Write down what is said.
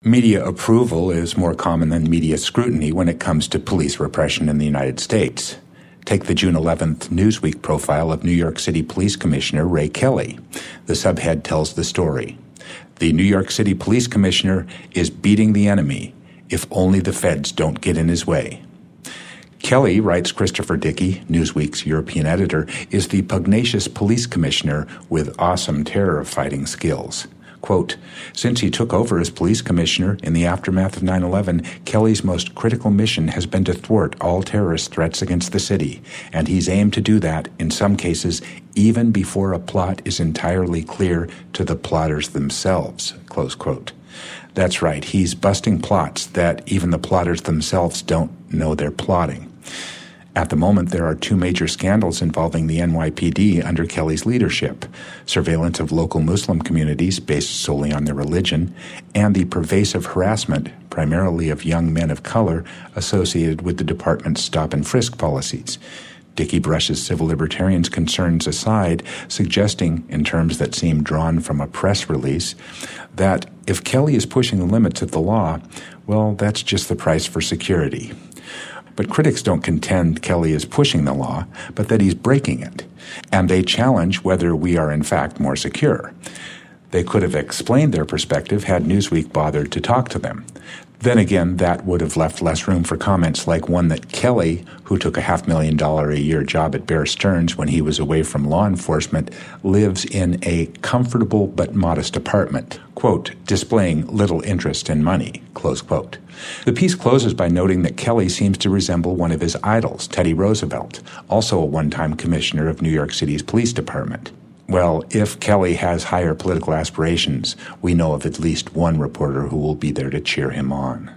Media approval is more common than media scrutiny when it comes to police repression in the United States. Take the June 11th Newsweek profile of New York City Police Commissioner Ray Kelly. The subhead tells the story. The New York City Police Commissioner is beating the enemy if only the feds don't get in his way. Kelly, writes Christopher Dickey, Newsweek's European editor, is the pugnacious police commissioner with awesome terror-fighting skills. Quote, since he took over as police commissioner in the aftermath of 9/11, Kelly's most critical mission has been to thwart all terrorist threats against the city, and he's aimed to do that, in some cases, even before a plot is entirely clear to the plotters themselves, close quote. That's right, he's busting plots that even the plotters themselves don't know they're plotting. At the moment, there are two major scandals involving the NYPD under Kelly's leadership: surveillance of local Muslim communities based solely on their religion, and the pervasive harassment, primarily of young men of color, associated with the department's stop-and-frisk policies. Dickey brushes civil libertarians' concerns aside, suggesting, in terms that seem drawn from a press release, that if Kelly is pushing the limits of the law, well, that's just the price for security. But critics don't contend Kelly is pushing the law, but that he's breaking it. And they challenge whether we are in fact more secure. They could have explained their perspective had Newsweek bothered to talk to them. Then again, that would have left less room for comments like one that Kelly, who took a $500,000 a year job at Bear Stearns when he was away from law enforcement, lives in a comfortable but modest apartment, quote, displaying little interest in money, close quote. The piece closes by noting that Kelly seems to resemble one of his idols, Teddy Roosevelt, also a one-time commissioner of New York City's police department. Well, if Kelly has higher political aspirations, we know of at least one reporter who will be there to cheer him on.